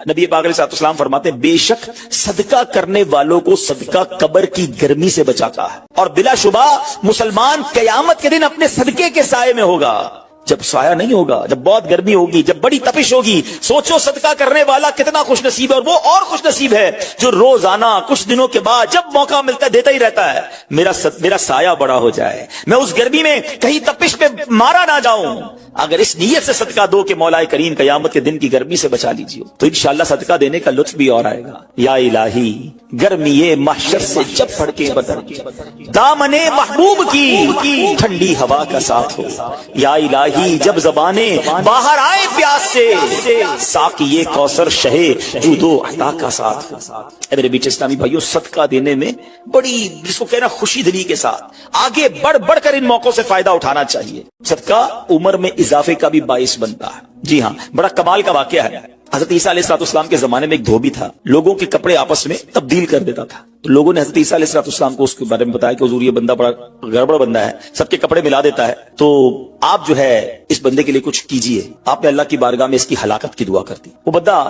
نبی پاک علیہ السلام فرماتے ہیں بے شک صدقہ کرنے والوں کو صدقہ قبر کی گرمی سے بچاتا ہے، اور بلا شبہ مسلمان قیامت کے دن اپنے صدقے کے سائے میں ہوگا۔ جب سایہ نہیں ہوگا، جب بہت گرمی ہوگی، جب بڑی تپش ہوگی، سوچو صدقہ کرنے والا کتنا خوش نصیب ہے، اور وہ اور خوش نصیب ہے جو روزانہ کچھ دنوں کے بعد جب موقع ملتا ہے دیتا ہی رہتا ہے، میرا سایہ بڑا ہو جائے، میں اس گرمی میں کہیں تپش پہ مارا نہ جاؤں۔ اگر اس نیت سے صدقہ دو کہ مولا کریم قیامت کے دن کی گرمی سے بچا لیجیے، تو انشاءاللہ صدقہ دینے کا لطف بھی اور آئے گا۔ یا الہی گرمی محشر سے جب پھڑکے بدن دامن محبوب کی ٹھنڈی ہوا کا ساتھ ہو، یا الہی جب زبانیں باہر آئے پیاس سے ساقی کوثر شہے جود و عطا کا ساتھ ہو۔ اے میرے بیچ اسلامی بھائیوں، صدقہ دینے میں بڑی جس کو کہنا خوشی دلی کے ساتھ آگے بڑھ کر ان موقعوں سے فائدہ اٹھانا چاہیے۔ صدقہ عمر میں اضافے کا بھی باعث بنتا ہے۔ جی ہاں، بڑا کمال کا واقعہ ہے۔ حضرت عیسیٰ علیہ السلام کے زمانے میں ایک دھوبی تھا، لوگوں کے کپڑے آپس میں تبدیل کر دیتا تھا، تو لوگوں نے حضرت عیسیٰ علیہ السلام کو اس کے بارے میں بتایا کہ حضور یہ بندہ بڑا گڑبڑ بندہ ہے، سب کے کپڑے ملا دیتا ہے، تو آپ جو ہے اس بندے کے لیے کچھ کیجئے۔ آپ نے اللہ کی بارگاہ میں اس کی ہلاکت کی دعا کر دی۔ وہ بندہ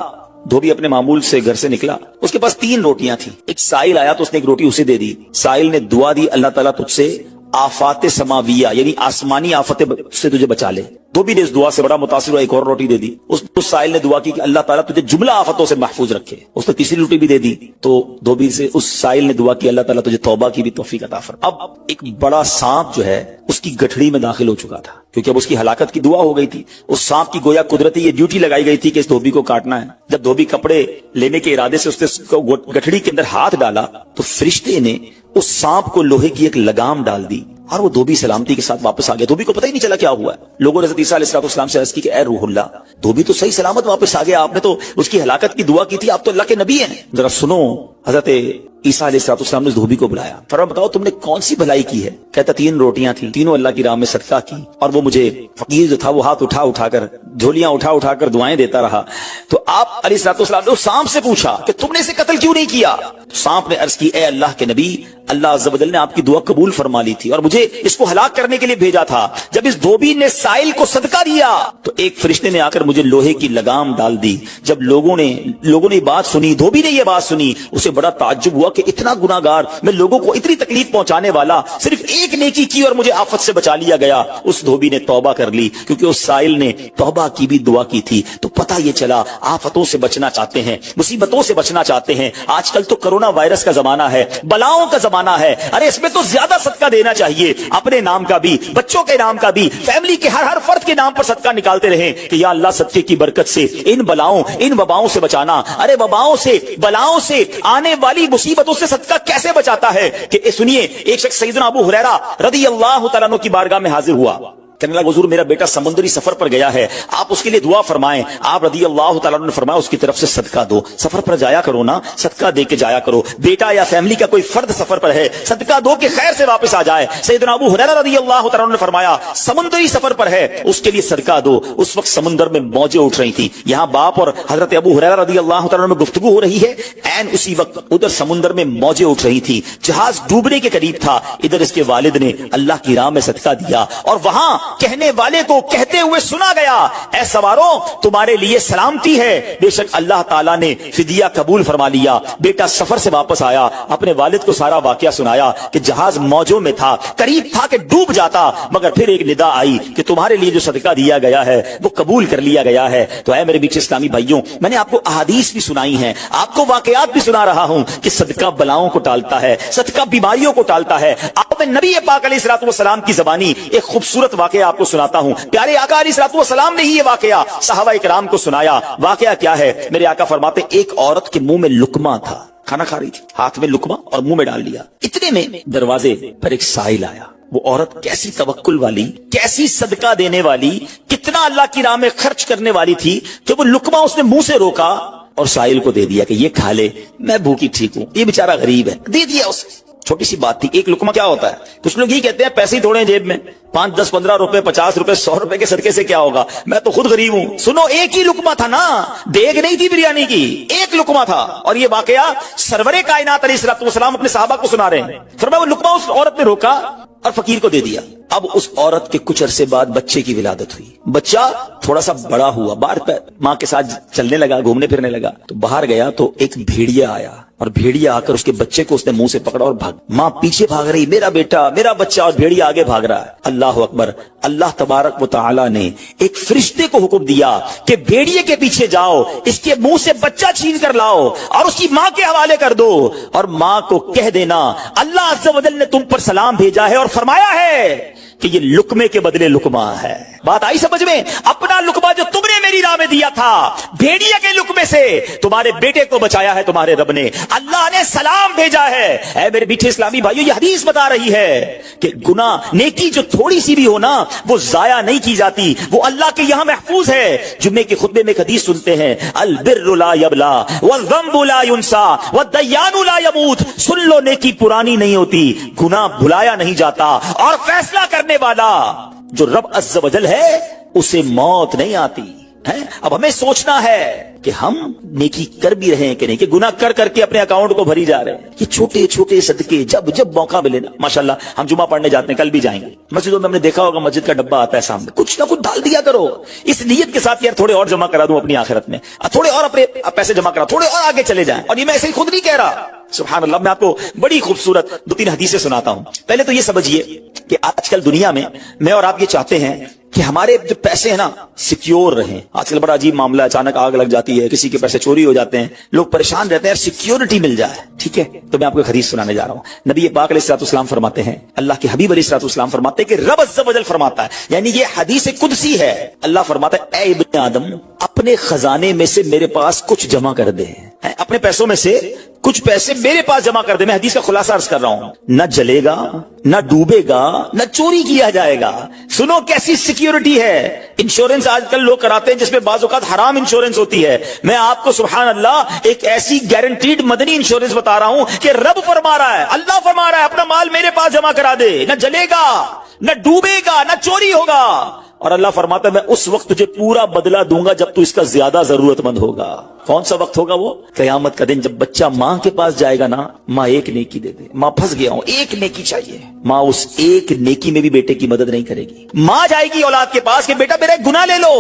دھوبی اپنے معمول سے گھر سے نکلا، اس کے پاس 3 روٹیاں تھیں۔ ایک سائل آیا تو اس نے ایک روٹی اسے دے دی۔ سائل نے دعا دی، اللہ تعالیٰ تجھ سے آفات سماویہ یعنی آسمانی آفتیں سے تجھے بچا لے۔ دھوبی نے اس دعا سے بڑا متاثر ہوا، ایک اور روٹی دے دی۔ اس سائل نے دعا کی کہ اللہ تعالیٰ تجھے جملہ آفتوں سے محفوظ رکھے۔ اس نے تیسری روٹی بھی دے دی، تو دھوبی سے اس سائل نے دعا کی اللہ تعالیٰ تجھے توبہ کی بھی توفیق عطا فرما۔ اب ایک بڑا سانپ جو ہے اس کی گٹھڑی میں داخل ہو چکا تھا، کیونکہ اب اس کی ہلاکت کی دعا ہو گئی تھی۔ اس سانپ کی گویا قدرتی یہ ڈیوٹی لگائی گئی تھی کہ اس دھوبی کو کاٹنا ہے۔ جب دھوبی کپڑے لینے کے ارادے سے اس نے گٹھڑی کے اندر ہاتھ ڈالا تو فرشتے نے اس سانپ کو لوہے کی ایک لگام ڈال دی، اور وہ دھوبی سلامتی کے ساتھ واپس آ گیا۔ دھوبی کو پتہ ہی نہیں چلا کیا ہوا ہے۔ لوگوں نے حضرت عیسیٰ علیہ السلام سے عرض کی کہ اے روح اللہ، دھوبی تو صحیح سلامت واپس آ گیا، آپ نے تو اس کی ہلاکت کی دعا کی تھی، آپ تو اللہ کے نبی ہیں، ذرا سنو۔ حضرت عیسیٰ علیہ السلام نے اس دھوبی کو بلایا، فرمایا بتاؤ تم نے کون سی بھلائی کی ہے؟ کہتا 3 روٹیاں تھیں، تینوں اللہ کی راہ میں صدقہ کی، اور وہ مجھے فقیر جو تھا وہ ہاتھ اٹھا کر جھولیاں اٹھا کر دعائیں دیتا رہا۔ تو آپ علیہ السلام نے سانپ سے پوچھا کہ تم نے اسے قتل کیوں نہیں کیا؟ سانپ نے عرض کی اے اللہ کے نبی، اللہ عز و جل نے آپ کی دعا قبول فرما لی تھی اور مجھے اس کو ہلاک کرنے کے لیے بھیجا تھا۔ جب اس دھوبی نے سائل کو صدقہ دیا تو ایک فرشتے نے آ کر مجھے لوہے کی لگام ڈال دی۔ جب لوگوں نے بات سنی، دھوبی نے یہ بات سنی، اسے بڑا تعجب ہوا کہ اتنا گناہگار، میں لوگوں کو اتنی تکلیف پہنچانے والا، صرف ایک نیکی کی اور مجھے آفت سے بچا لیا گیا۔ اس دھوبی نے توبہ کر لی، کیونکہ اس سائل نے توبہ کی بھی دعا کی تھی۔ تو پتہ یہ چلا آفتوں سے بچنا چاہتے ہیں، مصیبتوں سے بچنا چاہتے ہیں۔ آج کل تو کرونا وائرس کا زمانہ ہے، بلاؤں کا زمانہ ہے، ارے اس میں تو زیادہ صدقہ دینا چاہیے، اپنے نام کا بھی، بچوں کے نام کا بھی، فیملی کے ہر فرد کے نام پر صدقہ نکالتے رہیں کہ یا اللہ صدقے کی برکت سے ان بلاؤں ان وباؤں سے بچانا۔ ارے وباؤں سے، بلاؤں سے، آنے والی مصیبتوں سے صدقہ کیسے بچاتا ہے کہ سنیے، ایک شخص سیدنا ابو ہریرہ رضی اللہ تعالیٰ عنہ کی بارگاہ میں حاضر ہوا، کہنے لگا حضور میرا بیٹا سمندری سفر پر گیا ہے، آپ اس کے لیے دعا فرمائیں۔ آپ رضی اللہ تعالیٰ عنہ نے فرمایا اس کی طرف سے صدقہ دو، سفر پر جایا کرو نا، صدقہ دے کے جایا کرو، بیٹا یا فیملی کا کوئی فرد سفر پر ہے، صدقہ دو کہ خیر سے واپس آ جائے۔ سیدنا ابو ہریرہ رضی اللہ تعالیٰ عنہ نے فرمایا سمندری سفر پر ہے، اس کے لیے صدقہ دو۔ اس وقت سمندر میں موجیں اٹھ رہی تھیں، یہاں باپ اور حضرت ابو ہریرہ رضی اللہ تعالیٰ عنہ میں گفتگو ہو رہی ہے، عین اسی وقت ادھر سمندر میں موجیں اٹھ رہی تھی، جہاز ڈوبنے کے قریب تھا، ادھر اس کے والد نے اللہ کی راہ میں صدقہ دیا، اور وہاں کہنے والے کو کہتے ہوئے سنا گیا اے سواروں تمہارے لیے سلامتی ہے، بے شک اللہ تعالیٰ نے فدیہ قبول فرما لیا۔ بیٹا سفر سے واپس آیا، اپنے والد کو سارا واقعہ سنایا کہ جہاز موجوں میں تھا، قریب تھا کہ ڈوب جاتا، مگر پھر ایک ندا آئی کہ تمہارے لیے جو صدقہ دیا گیا ہے وہ قبول کر لیا گیا ہے۔ تو اے میرے بیچ اسلامی بھائیوں، میں نے آپ کو احادیث بھی سنائی ہیں، آپ کو واقعات بھی سنا رہا ہوں کہ صدقہ بلاؤں کو ٹالتا ہے، صدقہ بیماریوں کو ٹالتا ہے۔ آپ میں نبی پاک علیہ السلام کی زبانی ایک خوبصورت واقعہ آپ کو سناتا ہوں۔ پیارے آقا علیہ السلام نے ہی یہ واقعہ صحابہ کرام کو سنایا۔ واقعہ کیا ہے؟ میرے آقا فرماتے ایک عورت کے منہ میں لقمہ تھا، کھانا کھا رہی تھی، ہاتھ میں لقمہ اور منہ میں ڈال لیا، اتنے میں دروازے پر ایک سائل آیا۔ وہ عورت کیسی توکل والی، کیسی صدقہ دینے والی، کتنا اللہ کی راہ میں خرچ کرنے والی تھی کہ وہ لقمہ اس نے منہ سے روکا اور سائل کو دے دیا کہ یہ کھا لے، میں بھوکی ٹھیک ہوں، یہ بیچارہ غریب ہے، دے دیا اسے۔ چھوٹی سی بات تھی، ایک لقمہ کیا ہوتا ہے؟ کچھ لوگ یہ کہتے ہیں پیسے ہی تھوڑے ہیں جیب میں، 5 10 15 روپے 50 روپے 100 روپے کے صدقے سے کیا ہوگا، میں تو خود غریب ہوں۔ سنو ایک ہی لقمہ تھا نا، دیگ نہیں تھی بریانی کی، ایک ایک لقمہ تھا، اور یہ واقعہ سرور کائنات علیہ السلام اپنے صحابہ کو سنا رہے ہیں۔ فرمایا وہ لقمہ اس عورت نے روکا اور فقیر کو دے دیا۔ اب اس عورت کے کچھ عرصے بعد بچے کی ولادت ہوئی، بچہ تھوڑا سا بڑا ہوا، باہر ماں کے ساتھ چلنے لگا، گھومنے پھرنے لگا، تو باہر گیا تو ایک بھیڑیا آیا، اور بھیڑیا آ کر اس کے بچے کو اس نے منہ سے پکڑا اور بھاگ، ماں پیچھے بھاگ رہی، میرا بیٹا میرا بچہ، اور بھیڑیا آگے بھاگ رہا ہے۔ اللہ اکبر! اللہ تبارک و تعالی نے ایک فرشتے کو حکم دیا کہ بھیڑیے کے پیچھے جاؤ، اس کے منہ سے بچہ چھین کر لاؤ اور اس کی ماں کے حوالے کر دو، اور ماں کو کہہ دینا اللہ عز و جل نے تم پر سلام بھیجا ہے اور فرمایا ہے کہ یہ لقمے کے بدلے لقمہ ہے۔ بات آئی سمجھ میں؟ اپنا لقمہ جو تم نے میری راہ میں دیا تھا، بھیڑیا کے لقمے سے تمہارے بیٹے کو بچایا ہے تمہارے رب نے، اللہ نے سلام بھیجا ہے۔ اے میرے میٹھے اسلامی بھائیو، یہ حدیث بتا رہی ہے کہ گناہ، نیکی جو تھوڑی سی بھی ہو نا، وہ ضائع نہیں کی جاتی، وہ اللہ کے یہاں محفوظ ہے۔ جمعے کے خطبے میں ایک حدیث سنتے ہیں، البر لا یبلا والذنب لا ینسا والدیان لا یموت۔ سن لو، نیکی پرانی نہیں ہوتی، گناہ بھلایا نہیں جاتا، اور فیصلہ کرنے والا جو رب عز و جل ہے اسے موت نہیں آتی ہے۔ اب ہمیں سوچنا ہے کہ ہم نیکی کر بھی رہے ہیں کہ نہیں، کہ گناہ کر کر کے اپنے اکاؤنٹ کو بھری جا رہے ہیں۔ یہ چھوٹے چھوٹے صدقے جب موقع ملے نا، ماشاءاللہ ہم جمعہ پڑھنے جاتے ہیں، کل بھی جائیں گے، مسجدوں میں ہم نے دیکھا ہوگا مسجد کا ڈبہ آتا ہے سامنے، کچھ نہ کچھ ڈال دیا کرو، اس نیت کے ساتھ یار تھوڑے اور جمع کرا دوں اپنی آخرت میں، تھوڑے اور اپنے پیسے جمع کرا، تھوڑے اور آگے چلے جائیں۔ اور یہ میں ایسے ہی خود نہیں کہہ رہا، سبحان اللہ، میں آپ کو بڑی خوبصورت 2-3 حدیثیں سناتا ہوں۔ پہلے تو یہ سمجھیے کہ آج کل دنیا میں اور آپ یہ چاہتے ہیں کہ ہمارے جو پیسے ہیں نا سیکیور رہیں۔ آج کل بڑا عجیب معاملہ ہے، اچانک آگ لگ جاتی ہے، کسی کے پیسے چوری ہو جاتے ہیں، لوگ پریشان رہتے ہیں، سیکیورٹی مل جائے، ٹھیک ہے؟ تو میں آپ کو ایک حدیث سنانے جا رہا ہوں۔ نبی پاک علیہ الصلوۃ والسلام فرماتے ہیں، اللہ کے حبیب علیہ الصلوۃ والسلام فرماتے ہیں کہ رب عز و جل فرماتا ہے، یعنی یہ حدیث قدسی ہے، اللہ فرماتا ہے اے ابن آدم، اپنے خزانے میں سے میرے پاس کچھ جمع کر دے، اپنے پیسوں میں سے کچھ پیسے میرے پاس جمع کر دے۔ میں حدیث کا خلاصہ عرض کر رہا ہوں، نہ جلے گا، نہ ڈوبے گا، نہ چوری کیا جائے گا۔ سنو کیسی سیکیورٹی ہے۔ انشورنس آج کل لوگ کراتے ہیں جس میں بعض اوقات حرام انشورنس ہوتی ہے، میں آپ کو سبحان اللہ ایک ایسی گارنٹیڈ مدنی انشورنس بتا رہا ہوں کہ رب فرما رہا ہے، اللہ فرما رہا ہے اپنا مال میرے پاس جمع کرا دے، نہ جلے گا، نہ ڈوبے گا، نہ چوری ہوگا، اور اللہ فرماتا ہے میں اس وقت تجھے پورا بدلہ دوں گا جب تو اس کا زیادہ ضرورت مند ہوگا۔ کون سا وقت ہوگا وہ؟ قیامت کا دن، جب بچہ ماں کے پاس جائے گا نا، ماں ایک نیکی دے دے، ماں پھنس گیا ہوں، ایک نیکی چاہیے، ماں اس ایک نیکی میں بھی بیٹے کی مدد نہیں کرے گی۔ ماں جائے گی اولاد کے پاس کہ بیٹا میرا ایک گناہ لے لو،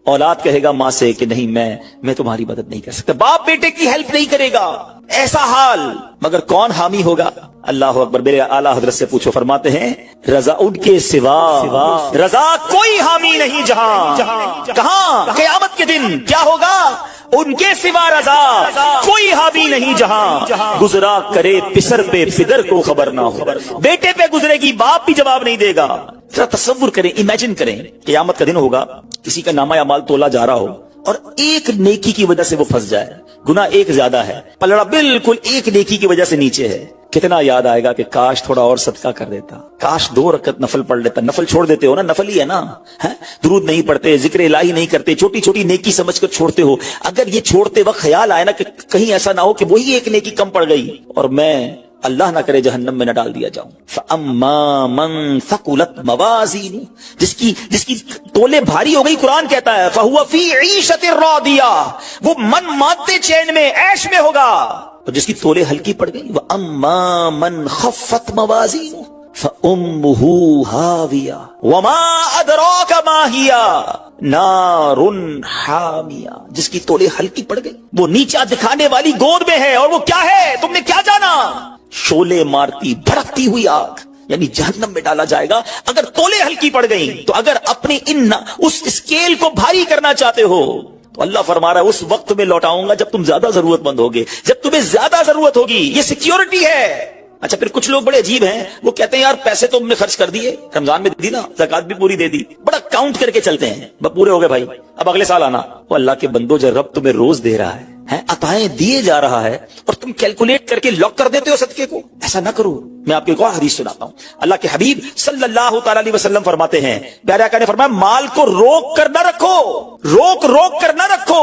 اولاد کہے گا ماں سے کہ نہیں میں تمہاری مدد نہیں کر سکتا، باپ بیٹے کی ہیلپ نہیں کرے گا، ایسا حال۔ مگر کون حامی ہوگا؟ اللہ اکبر، میرے اعلیٰ حضرت سے پوچھو، فرماتے ہیں رضا ان کے سوا رضا کوئی حامی نہیں جہاں، کہاں؟ قیامت کے دن کیا ہوگا؟ ان کے سوا رضا کوئی حامی نہیں جہاں، گزرا کرے پسر پہ پدر کو خبر نہ ہو، بیٹے پہ گزرے گی باپ بھی جواب نہیں دے گا۔ ذرا تصور کریں، امیجن کریں، قیامت کا دن ہوگا، کسی کا نامہ اعمال تولا جا رہا ہو اور ایک نیکی کی وجہ سے وہ پھنس جائے، گناہ ایک زیادہ ہے، پلڑا بالکل ایک نیکی کی وجہ سے نیچے ہے، کتنا یاد آئے گا کہ کاش تھوڑا اور صدقہ کر دیتا، کاش 2 رکعت نفل پڑھ لیتا۔ نفل چھوڑ دیتے ہو نا، نفل ہی ہے نا، درود نہیں پڑھتے، ذکر الہی نہیں کرتے، چھوٹی چھوٹی نیکی سمجھ کر چھوڑتے ہو۔ اگر یہ چھوڑتے وقت خیال آئے نا کہ کہیں ایسا نہ ہو کہ وہی ایک نیکی کم پڑ گئی اور میں اللہ نہ کرے جہنم میں نہ ڈال دیا جاؤں۔ فَأَمَّا مَن ثَقُلَتْ مَوَازِينُهُ، جس کی تولے بھاری ہو گئی، قرآن کہتا ہے فَهُوَ فِي عِيشَةٍ رَاضِيَةٍ، وہ من مادے چین میں، عیش میں ہوگا، اور جس کی تولے ہلکی پڑ گئی وَأَمَّا مَن خَفَّتْ مَوَازِينُهُ فَأُمُّهُ هَاوِيَةٌ وَمَا أَدْرَاكَ مَا هِيَ نَارٌ حَامِيَةٌ، جس کی تولے ہلکی پڑ گئی، وہ نیچا دکھانے والی گود میں ہے، اور وہ کیا ہے تم نے کیا جانا؟ شولے مارتی بھڑکتی ہوئی آگ، یعنی جہنم میں ڈالا جائے گا اگر تولے ہلکی پڑ گئی۔ تو اگر اپنی اس اسکیل کو بھاری کرنا چاہتے ہو تو اللہ فرما رہا ہے اس وقت میں لوٹاؤں گا جب تم زیادہ ضرورت مند ہوگے، جب تمہیں زیادہ ضرورت ہوگی۔ یہ سیکیورٹی ہے۔ اچھا، پھر کچھ لوگ بڑے عجیب ہیں، وہ کہتے ہیں یار پیسے تو ہم نے خرچ کر دیے، رمضان میں دی نا، زکات بھی پوری دے دی، بڑا کاؤنٹ کر کے چلتے ہیں، بس پورے ہو گئے بھائی، اب اگلے سال آنا۔ وہ اللہ کے بندو، جو رب تمہیں روز دے رہا ہے، عطائیں دیے جا رہا ہے، اور تم کیلکولیٹ کر کے لاک کر دیتے ہو صدقے کو، ایسا نہ کرو۔ میں آپ کو ایک اور حدیث سناتا ہوں، اللہ کے حبیب صلی اللہ تعالی علیہ وسلم فرماتے ہیں، پیارے آقا نے فرمایا مال کو روک کر نہ رکھو، روک کر نہ رکھو،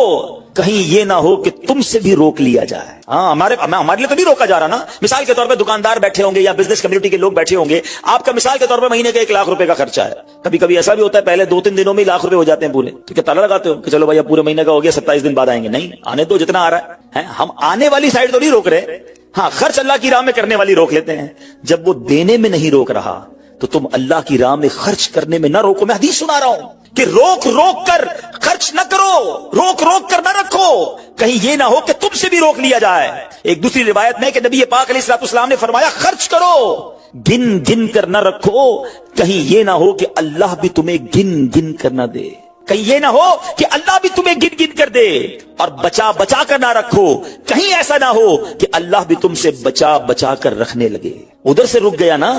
کہیں یہ نہ ہو کہ تم سے بھی روک لیا جائے۔ ہاں، ہمارے لیے تو نہیں روکا جا رہا نا۔ مثال کے طور پہ دکاندار بیٹھے ہوں گے یا بزنس کمیونٹی کے لوگ بیٹھے ہوں گے، آپ کا مثال کے طور پہ مہینے کا 1 لاکھ روپے کا خرچہ ہے، کبھی کبھی ایسا بھی ہوتا ہے پہلے 2-3 دنوں میں 1 لاکھ روپے ہو جاتے ہیں پورے، تو کیا تالا لگاتے ہو کہ چلو بھائی اب پورے مہینے کا ہو گیا، 27 دن بعد آئیں گے؟ نہیں، آنے دو جتنا آ رہا ہے۔ ہم آنے والی سائڈ تو نہیں روک رہے, ہاں خرچ اللہ کی راہ میں کرنے والی روک لیتے ہیں. جب وہ دینے میں نہیں روک رہا تو تم اللہ کی راہ میں خرچ کرنے میں نہ روکو. میں حدیث سنا رہا ہوں کہ روک روک کر خرچ نہ کرو, روک روک کر نہ رکھو, کہیں یہ نہ ہو کہ تم سے بھی روک لیا جائے. ایک دوسری روایت میں کہ نبی پاک علیہ الصلوۃ والسلام نے فرمایا خرچ کرو, گن گن کر نہ رکھو, کہیں یہ نہ ہو کہ اللہ بھی تمہیں گن گن کر نہ دے, کہیں یہ نہ ہو کہ اللہ بھی تمہیں گن گن کر دے. اور بچا بچا کر نہ رکھو, کہیں ایسا نہ ہو کہ اللہ بھی تم سے بچا بچا کر رکھنے لگے. ادھر سے رک گیا نا,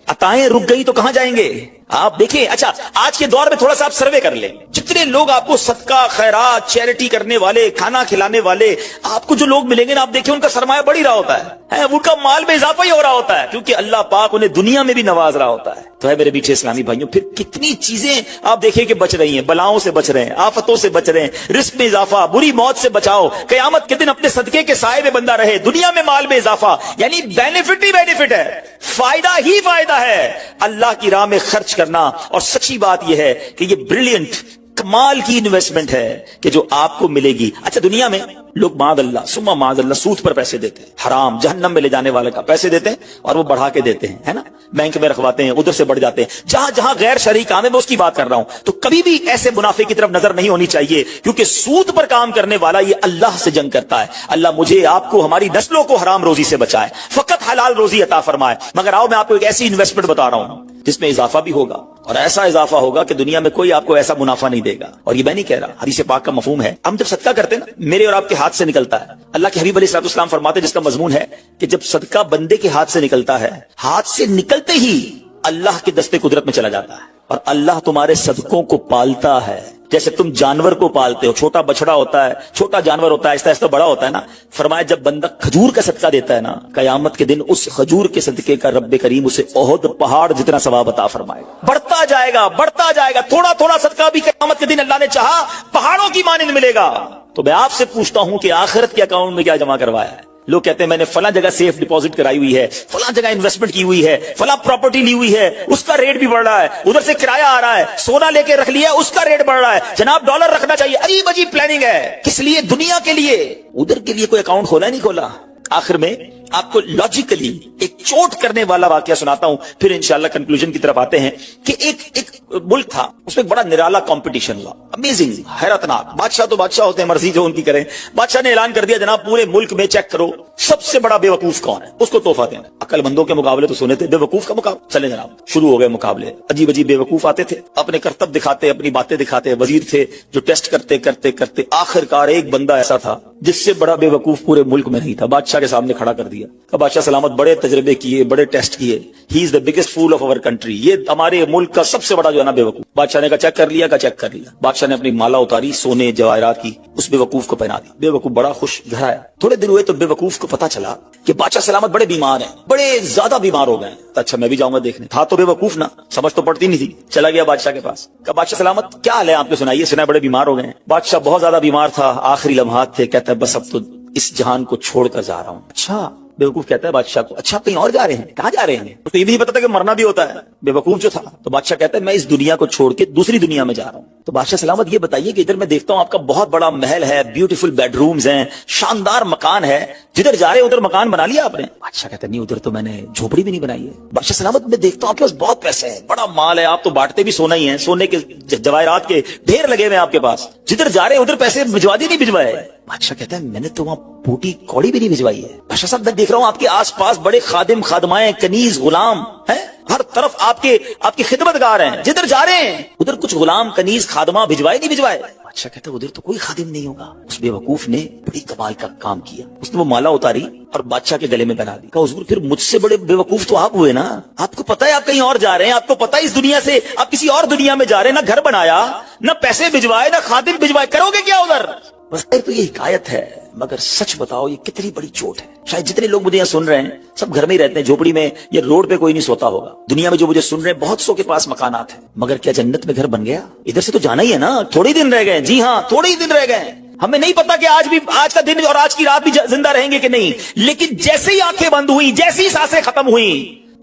عطائیں رک گئی تو کہاں جائیں گے آپ دیکھیں. اچھا آج کے دور میں تھوڑا سا آپ سروے کر لیں, جتنے لوگ آپ کو صدقہ خیرات چیریٹی کرنے والے کھانا کھلانے والے آپ کو جو لوگ ملیں گے نا, آپ دیکھیں ان کا سرمایہ بڑھ ہی رہا ہوتا ہے, ان کا مال میں اضافہ ہی ہو رہا ہوتا ہے, کیونکہ اللہ پاک انہیں دنیا میں بھی نواز رہا ہوتا ہے. تو ہے میرے میٹھے اسلامی بھائیوں, پھر کتنی چیزیں آپ دیکھیں کہ بچ رہی ہیں, بلاؤں سے بچ رہے ہیں, آفتوں سے بچ رہے ہیں, رزق میں اضافہ, بری موت سے بچاؤ, قیامت کے دن اپنے صدقے کے سائے میں بندہ رہے, دنیا میں مال میں اضافہ, یعنی بینیفٹ ہی بینیفٹ ہے, فائدہ ہی فائدہ ہے اللہ کی راہ میں خرچ کرنا. اور سچی بات یہ ہے کہ یہ بریلینٹ کمال کی انویسٹمنٹ ہے کہ جو آپ کو ملے گی. اچھا دنیا میں لوگ معاذ اللہ ثم معاذ اللہ سود پر پیسے دیتے ہیں, حرام جہنم میں لے جانے والے کا پیسے دیتے ہیں اور وہ بڑھا کے دیتے ہیں, ہے نا, بینک میں رکھواتے ہیں, ادھر سے بڑھ جاتے ہیں. جہاں جہاں غیر شرعی کام ہے میں اس کی بات کر رہا ہوں, تو کبھی بھی ایسے منافع کی طرف نظر نہیں ہونی چاہیے, کیونکہ سود پر کام کرنے والا یہ اللہ سے جنگ کرتا ہے. اللہ مجھے آپ کو ہماری نسلوں کو حرام روزی سے بچائے, فقط حلال روزی عطا فرمائے. مگر آؤ میں آپ کو ایک ایسی انویسٹمنٹ بتا رہا ہوں جس میں اضافہ بھی ہوگا, اور ایسا اضافہ ہوگا کہ دنیا میں کوئی آپ کو ایسا منافع نہیں دے گا. اور یہ میں نہیں کہہ رہا, حدیث پاک کا مفہوم ہے. ہم جب صدقہ کرتے ہیں نا, میرے اور آپ کے ہاتھ سے نکلتا ہے. اللہ کے حبیب علیہ الصلوۃ والسلام فرماتے ہیں, جس کا مضمون ہے کہ جب صدقہ بندے کے ہاتھ سے نکلتا ہے, ہاتھ سے نکلتے ہی اللہ کے دستے قدرت میں چلا جاتا ہے, اور اللہ تمہارے صدقوں کو پالتا ہے جیسے تم جانور کو پالتے ہو. چھوٹا بچڑا ہوتا ہے, چھوٹا جانور ہوتا ہے, آہستہ آہستہ بڑا ہوتا ہے نا. فرمایا جب بندہ کھجور کا صدقہ دیتا ہے نا, قیامت کے دن اس کھجور کے صدقے کا رب کریم اسے احد پہاڑ جتنا ثواب عطا فرمائے گا. بڑھتا جائے گا بڑھتا جائے گا, تھوڑا تھوڑا صدقہ بھی قیامت کے دن اللہ نے چاہا پہاڑوں کی مانند ملے گا. تو میں آپ سے پوچھتا ہوں کہ آخرت کے اکاؤنٹ میں کیا جمع کروایا ہے؟ لوگ کہتے ہیں میں نے فلاں جگہ سیف ڈپازٹ کرائی ہوئی ہے, فلاں جگہ انویسٹمنٹ کی ہوئی ہے, فلاں پراپرٹی لی ہوئی ہے, اس کا ریٹ بھی بڑھ رہا ہے, ادھر سے کرایہ آ رہا ہے, سونا لے کے رکھ لیا اس کا ریٹ بڑھ رہا ہے, جناب ڈالر رکھنا چاہیے. عجیب عجیب پلاننگ ہے, کس لیے؟ دنیا کے لیے. ادھر کے لیے کوئی اکاؤنٹ کھولا نہیں کھولا. آخر میں آپ کو لاجیکلی ایک چوٹ کرنے والا واقعہ سناتا ہوں, پھر انشاءاللہ کنکلوژن کی طرف آتے ہیں. کہ ایک ملک تھا, اس میں بڑا نرالا کمپٹیشن ہوا, امیزنگ, حیرتناک. بادشاہ تو بادشاہ ہوتے ہیں, مرضی جو ان کی کریں. بادشاہ نے اعلان کر دیا جناب پورے ملک میں چیک کرو سب سے بڑا بے وقوف کون ہے, اس کو تحفہ دینا. عقل مندوں کے مقابلے تو سنے تھے, بے وقوف کا مقابلہ. چلے جناب شروع ہو گئے مقابلے. عجیب عجیب بے وقوف آتے تھے, اپنے کرتب دکھاتے, اپنی باتیں دکھاتے. وزیر تھے جو ٹیسٹ کرتے کرتے کرتے آخر کار ایک بندہ ایسا تھا جس سے بڑا بے وقوف پورے ملک میں نہیں تھا. بادشاہ کے سامنے کھڑا کر دیا. بادشاہ سلامت بڑے تجربے کیے, بڑے ٹیسٹ کیے, he is the biggest fool of over country, یہ ہمارے ملک کا سب سے بڑا جو ہے نا بے وقوف. بادشاہ نے کہا چیک کر لیا, کا چیک کر لیا. بادشاہ نے اپنی مالا اتاری سونے جواہرات کی, اس بے وقوف کو پہنا دی. بے وقوف بڑا خوش گھر آیا. تھوڑے دن ہوئے تو بے وقوف کو پتا چلا کہ بادشاہ سلامت بڑے بیمار ہیں, بڑے زیادہ بیمار ہو گئے. اچھا میں بھی جاؤں گا دیکھنے. تھا تو بے وقوف نا, سمجھ تو پڑتی نہیں تھی. چلا گیا بادشاہ کے پاس, کہا بادشاہ سلامت کیا حال ہے آپ کو, سنائیے. سنا بڑے بیمار ہو گئے ہیں. بادشاہ بہت زیادہ بیمار تھا, آخری لمحات تھے, کہتا ہے بس اب تو اس جہان کو چھوڑ کر جا رہا ہوں. اچھا بے وقوف کہتا ہے بادشاہ کو, اچھا کہیں اور جا رہے ہیں, کہاں جا رہے ہیں؟ تو یہ بھی پتا تھا کہ مرنا بھی ہوتا ہے, بے وقوف جو تھا. تو بادشاہ کہتا ہے میں اس دنیا کو چھوڑ کے دوسری دنیا میں جا رہا ہوں. تو بادشاہ سلامت یہ بتائیے کہ ادھر میں دیکھتا ہوں آپ کا بہت بڑا محل ہے, بیوٹیفل بیڈ رومز ہیں, شاندار مکان ہے, جدھر جا رہے ادھر مکان بنا لیا آپ نے؟ بادشاہ کہتا ہے نہیں, ادھر تو میں نے جھوپڑی بھی نہیں بنائی ہے. بادشاہ سلامت میں دیکھتا ہوں آپ کے پاس بہت پیسے ہیں, بڑا مال ہے, آپ تو بانٹتے بھی سونا ہی ہیں, سونے کے جواہرات کے ڈھیر لگے ہوئے آپ کے پاس, جدھر جا رہے ادھر پیسے بھجوا دیے نہیں بھجوائے؟ بادشاہ کہتا ہے میں نے تو وہاں بوٹی کوڑی بھی نہیں بھجوائی ہے. بادشاہ صاحب میں دیکھ رہا ہوں آپ کے آس پاس بڑے خادم خادمائیں, کنیز غلام ہیں, ہر طرف آپ کی خدمت گار ہیں, جدھر جا رہے ہیں ادھر کچھ غلام کنیز خادمہ بھجوائے نہیں بھجوائے؟ بادشاہ کہتا ہے ادھر تو کوئی خادم نہیں ہوگا. اس بے وقوف نے بڑی کمال کا کام کیا, اس نے وہ مالا اتاری اور بادشاہ کے گلے میں بنا دی. کہا حضور پھر مجھ سے بڑے بے وقوف تو آپ ہوئے نا, آپ کو پتا ہے آپ کہیں اور جا رہے ہیں, آپ کو پتا ہے اس دنیا سے آپ کسی اور دنیا میں جا رہے ہیں, نہ گھر بنایا, نہ پیسے بھجوائے, نہ خادم بھجوائے, کرو گے کیا ادھر؟ بس تو یہ حکایت ہے, مگر سچ بتاؤ یہ کتنی بڑی چوٹ ہے. شاید جتنے لوگ مجھے یہاں سن رہے ہیں سب گھر میں ہی رہتے ہیں, جھوپڑی میں یا روڈ پہ کوئی نہیں سوتا ہوگا. دنیا میں جو مجھے سن رہے ہیں بہت سو کے پاس مکانات ہیں, مگر کیا جنت میں گھر بن گیا؟ ادھر سے تو جانا ہی ہے نا, تھوڑے دن رہ گئے. جی ہاں تھوڑے ہی دن رہ گئے. ہمیں نہیں پتا کہ آج کا دن اور آج کی رات بھی زندہ رہیں گے کہ نہیں, لیکن جیسے ہی آنکھیں بند ہوئی, جیسی سانسیں ختم ہوئی,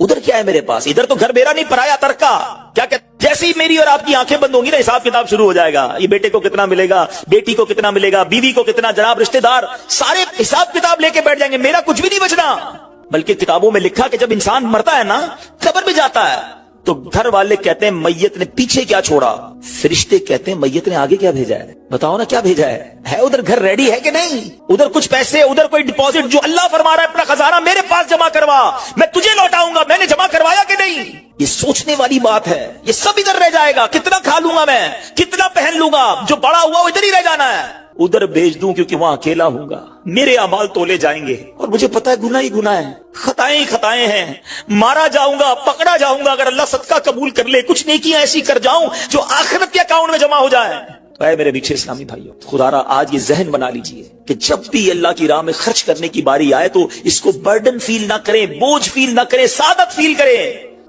ادھر کیا ہے میرے پاس؟ ادھر تو گھر میرا نہیں, پرایا ترکا. کیا کہتے جیسے ہی میری اور آپ کی آنکھیں بند ہوں گی نا، حساب کتاب شروع ہو جائے گا. یہ بیٹے کو کتنا ملے گا، بیٹی کو کتنا ملے گا، بیوی کو کتنا، جناب رشتہ دار سارے حساب کتاب لے کے بیٹھ جائیں گے. میرا کچھ بھی نہیں بچنا. بلکہ کتابوں میں لکھا کہ جب انسان مرتا ہے نا، قبر میں جاتا ہے، تو گھر والے کہتے ہیں میت نے پیچھے کیا چھوڑا، فرشتے کہتے ہیں میت نے آگے کیا بھیجا ہے. بتاؤ نا کیا بھیجا ہے ادھر گھر ریڈی ہے کہ نہیں، ادھر کچھ پیسے، ادھر کوئی ڈپازٹ، جو اللہ فرما رہا ہے اپنا خزانہ میرے پاس جمع کروا، میں تجھے لوٹاؤں گا، میں نے جمع کروایا کہ نہیں. یہ سوچنے والی بات ہے. یہ سب ادھر رہ جائے گا، کتنا کھا لوں گا میں، کتنا پہن لوں گا، جو بڑا ہوا وہ ادھر ہی رہ جانا ہے. ادھر بھیج دوں کیونکہ وہاں اکیلا ہوں گا، میرے اعمال تولے جائیں گے اور مجھے پتا ہے گناہ ہی گناہ ہے، خطائیں ہی خطائیں ہیں. مارا جاؤں گا، پکڑا جاؤں گا، اگر اللہ صدقہ قبول کر لے، کچھ نیکیاں ایسی کر جاؤں جو آخرت کے اکاؤنٹ میں جمع ہو جائے. اے میرے میٹھے اسلامی بھائیوں، خدا را آج یہ ذہن بنا لیجئے کہ جب بھی اللہ کی راہ میں خرچ کرنے کی باری آئے تو اس کو برڈن فیل نہ کریں، بوجھ فیل نہ کریں، سعادت فیل کریں،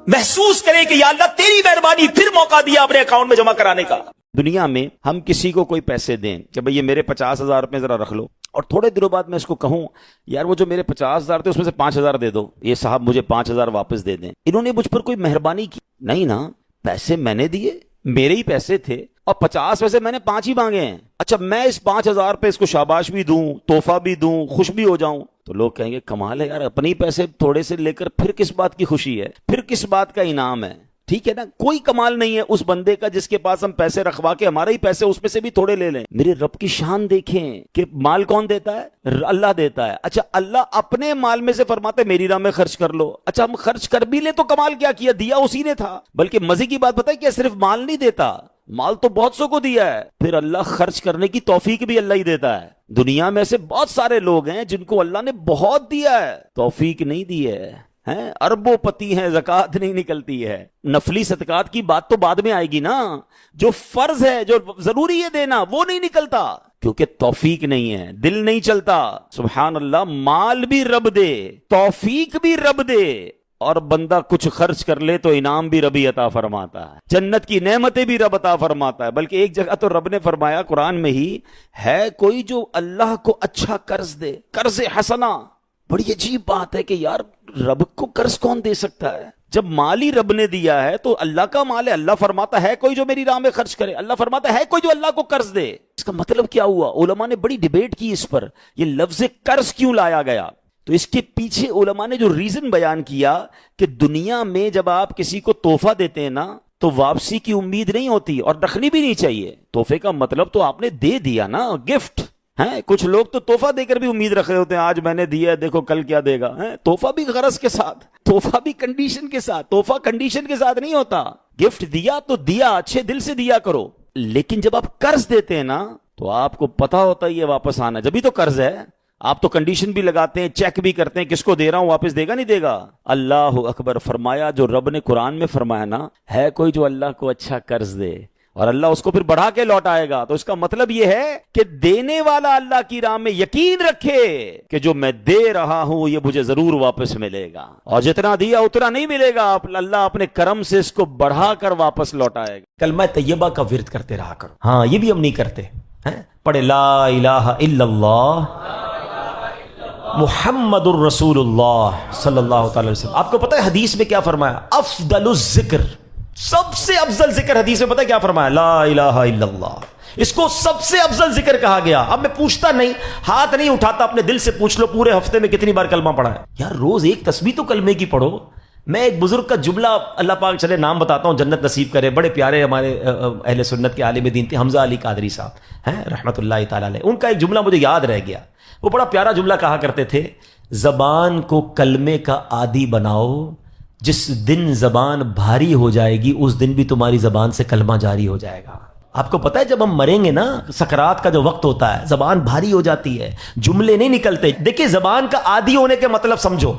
محسوس کریں کہ یا اللہ تیری مہربانی، پھر موقع دیا اپنے اکاؤنٹ میں جمع کرانے کا. دنیا میں ہم کسی کو کوئی پیسے دیں کہ بھئی یہ میرے 50,000 روپے ذرا رکھ لو، اور تھوڑے دنوں بعد میں اس کو کہوں یار وہ جو میرے 50,000 تھے اس میں سے 5,000 دے دو، یہ صاحب مجھے 5,000 واپس دے دیں. انہوں نے مجھ پر کوئی مہربانی کی نہیں نا، پیسے میں نے دیے، میرے ہی پیسے تھے، اور 50 میں سے میں نے 5 ہی مانگے ہیں. اچھا میں اس 5,000 پہ اس کو شاباش بھی دوں، تحفہ بھی دوں، خوش بھی ہو جاؤں، تو لوگ کہیں گے کمال ہے یار، اپنے ہی پیسے تھوڑے سے لے کر پھر کس بات کی خوشی ہے، پھر کس بات کا انعام ہے. ٹھیک ہے نا، کوئی کمال نہیں ہے اس بندے کا جس کے پاس ہم پیسے رکھوا کے ہمارے ہی پیسے اس میں سے بھی تھوڑے لے لیں. میرے رب کی شان دیکھیں کہ مال کون دیتا ہے، اللہ دیتا ہے. اچھا اللہ اپنے مال میں سے فرماتے میری راہ میں خرچ کر لو. اچھا ہم خرچ کر بھی لیں تو کمال کیا کیا، دیا اسی نے تھا. بلکہ مزے کی بات بتائے کہ صرف مال نہیں دیتا، مال تو بہت سو کو دیا ہے، پھر اللہ خرچ کرنے کی توفیق بھی اللہ ہی دیتا ہے. دنیا میں ایسے بہت سارے لوگ ہیں جن کو اللہ نے بہت دیا ہے، توفیق نہیں دی ہے، اربوں پتی ہیں، زکوٰۃ نہیں نکلتی ہے. نفلی صدقات کی بات تو بعد میں آئے گی نا، جو فرض ہے، جو ضروری ہے دینا، وہ نہیں نکلتا کیونکہ توفیق نہیں ہے، دل نہیں چلتا. سبحان اللہ، مال بھی رب دے، توفیق بھی رب دے، اور بندہ کچھ خرچ کر لے تو انعام بھی ربی عطا فرماتا ہے، جنت کی نعمتیں بھی رب عطا فرماتا ہے. بلکہ ایک جگہ تو رب نے فرمایا قرآن میں ہی، ہے کوئی جو اللہ کو اچھا قرض دے، قرض حسنہ. بڑی عجیب بات ہے کہ یار رب کو قرض کون دے سکتا ہے جب مال ہی رب نے دیا ہے، تو اللہ کا مال ہے. اللہ فرماتا ہے کوئی جو میری راہ میں خرچ کرے، اللہ فرماتا ہے کوئی جو اللہ کو قرض دے. اس کا مطلب کیا ہوا؟ علماء نے بڑی ڈیبیٹ کی اس پر، یہ لفظ قرض کیوں لایا گیا. تو اس کے پیچھے علماء نے جو ریزن بیان کیا کہ دنیا میں جب آپ کسی کو تحفہ دیتے ہیں نا تو واپسی کی امید نہیں ہوتی اور رکھنی بھی نہیں چاہیے. تحفے کا مطلب تو آپ نے دے دیا نا، گفٹ ہے. کچھ لوگ تو تحفہ دے کر بھی امید رکھ رہے ہوتے ہیں، آج میں نے دیا ہے دیکھو کل کیا دے گا. تحفہ بھی غرض کے ساتھ، تحفہ بھی کنڈیشن کے ساتھ. تحفہ کنڈیشن کے ساتھ نہیں ہوتا. گفٹ دیا تو دیا، اچھے دل سے دیا کرو. لیکن جب آپ قرض دیتے ہیں نا تو آپ کو پتا ہوتا ہے یہ واپس آنا، جبھی تو قرض ہے. آپ تو کنڈیشن بھی لگاتے ہیں، چیک بھی کرتے ہیں کس کو دے رہا ہوں، واپس دے گا نہیں دے گا. اللہ اکبر. فرمایا جو رب نے قرآن میں فرمایا نا، ہے کوئی جو اللہ کو اچھا قرض دے اور اللہ اس کو پھر بڑھا کے لوٹائے گا. تو اس کا مطلب یہ ہے کہ دینے والا اللہ کی راہ میں یقین رکھے کہ جو میں دے رہا ہوں یہ مجھے ضرور واپس ملے گا، اور جتنا دیا اتنا نہیں ملے گا، اللہ اپنے کرم سے اس کو بڑھا کر واپس لوٹائے گا. کلمہ طیبہ کا ورد کرتے رہا کرو. ہاں یہ بھی ہم نہیں کرتے. پڑھے لا الہ الا اللہ محمد الرسول اللہ صلی اللہ تعالی وسلم. آپ کو پتہ ہے حدیث میں کیا فرمایا؟ افضل الذکر، سب سے افضل ذکر حدیث میں پتہ ہے کیا فرمایا؟ لا الہ الا اللہ. اس کو سب سے افضل ذکر کہا گیا. اب میں پوچھتا نہیں، ہاتھ نہیں اٹھاتا، اپنے دل سے پوچھ لو پورے ہفتے میں کتنی بار کلمہ پڑھا ہے. یار روز ایک تسبیح تو کلمے کی پڑھو. میں ایک بزرگ کا جملہ، اللہ پاک چلے نام بتاتا ہوں، جنت نصیب کرے، بڑے پیارے ہمارے اہل سنت کے عالم دین تھے، حمزہ علی قادری صاحب ہیں رحمت اللہ تعالی علیہ. ان کا ایک جملہ مجھے یاد رہ گیا. وہ بڑا پیارا جملہ کہا کرتے تھے، زبان کو کلمے کا عادی بناؤ، جس دن زبان بھاری ہو جائے گی اس دن بھی تمہاری زبان سے کلمہ جاری ہو جائے گا. آپ کو پتہ ہے جب ہم مریں گے نا، سکرات کا جو وقت ہوتا ہے، زبان بھاری ہو جاتی ہے، جملے نہیں نکلتے. دیکھیں زبان کا عادی ہونے کے مطلب سمجھو.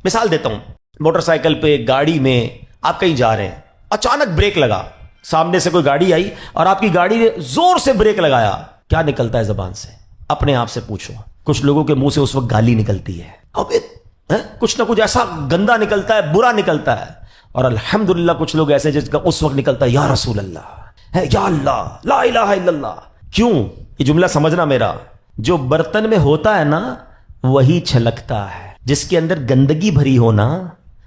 مثال دیتا ہوں، موٹر سائیکل پہ، گاڑی میں آپ کہیں جا رہے ہیں، اچانک بریک لگا، سامنے سے کوئی گاڑی آئی اور آپ کی گاڑی نے زور سے بریک لگایا، کیا نکلتا ہے زبان سے؟ اپنے آپ سے پوچھو. کچھ لوگوں کے منہ سے اس وقت گالی نکلتی ہے، اب کچھ نہ کچھ ایسا گندا نکلتا ہے، برا نکلتا ہے. اور الحمدللہ کچھ لوگ ایسے جس کا اس وقت نکلتا ہے یا رسول اللہ، ہے یا اللہ، لا الہ الا اللہ. کیوں؟ یہ جملہ سمجھنا میرا، جو برتن میں ہوتا ہے نا وہی چھلکتا ہے. جس کے اندر گندگی بھری ہونا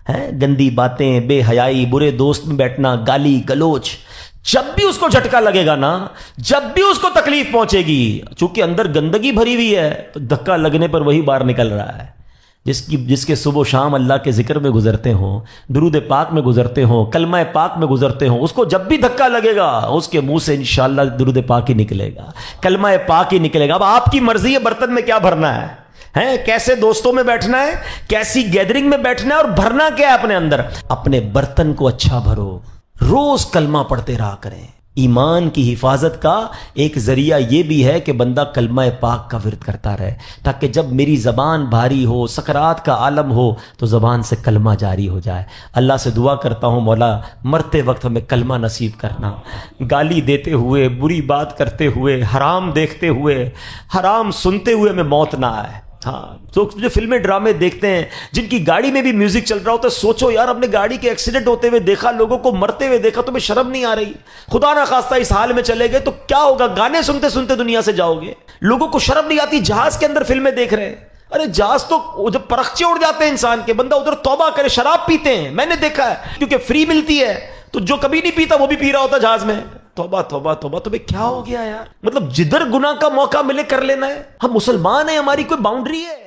ہیں گندی باتیں, بے حیائی, برے دوست میں بیٹھنا, گالی گلوچ, جب بھی اس کو جھٹکا لگے گا نا, جب بھی اس کو تکلیف پہنچے گی, چونکہ اندر گندگی بھری ہوئی ہے, تو دھکا لگنے پر وہی باہر نکل رہا ہے. جس کے صبح و شام اللہ کے ذکر میں گزرتے ہوں, درود پاک میں گزرتے ہوں, کلمہ پاک میں گزرتے ہوں, اس کو جب بھی دھکا لگے گا اس کے منہ سے انشاءاللہ درود پاک ہی نکلے گا, کلمہ پاک ہی نکلے گا. اب آپ کی مرضی ہے برتن میں کیا بھرنا ہے, کیسے دوستوں میں بیٹھنا ہے, کیسی گیدرنگ میں بیٹھنا ہے, اور بھرنا کیا ہے اپنے اندر. اپنے برتن کو اچھا بھرو, روز کلمہ پڑھتے رہا کریں. ایمان کی حفاظت کا ایک ذریعہ یہ بھی ہے کہ بندہ کلمہ پاک کا ورد کرتا رہے, تاکہ جب میری زبان بھاری ہو, سکرات کا عالم ہو, تو زبان سے کلمہ جاری ہو جائے. اللہ سے دعا کرتا ہوں مولا مرتے وقت ہمیں کلمہ نصیب کرنا. گالی دیتے ہوئے, بری بات کرتے ہوئے, حرام دیکھتے ہوئے, حرام سنتے ہوئے ہمیں موت نہ آئے. ہاں, تو جو فلمیں ڈرامے دیکھتے ہیں جن کی گاڑی میں بھی میوزک چل رہا ہوتا ہے, سوچو یار ہم نے گاڑی کے ایکسیڈنٹ ہوتے ہوئے دیکھا, لوگوں کو مرتے ہوئے دیکھا, تمہیں شرم نہیں آ رہی؟ خدا نہ خواستہ اس حال میں چلے گئے تو کیا ہوگا, گانے سنتے سنتے دنیا سے جاؤ گے. لوگوں کو شرم نہیں آتی, جہاز کے اندر فلمیں دیکھ رہے ہیں. ارے جہاز تو جب پرخچے اڑ جاتے ہیں انسان کے, بندہ ادھر توبہ کرے, شراب پیتے ہیں, میں نے دیکھا ہے, کیونکہ فری ملتی ہے, تو جو کبھی نہیں پیتا وہ بھی پی رہا ہوتا جہاز میں. توبہ توبہ توبہ, تمہیں کیا ہو گیا یار؟ مطلب جدھر گناہ کا موقع ملے کر لینا ہے. ہم مسلمان ہیں, ہماری کوئی باؤنڈری ہے؟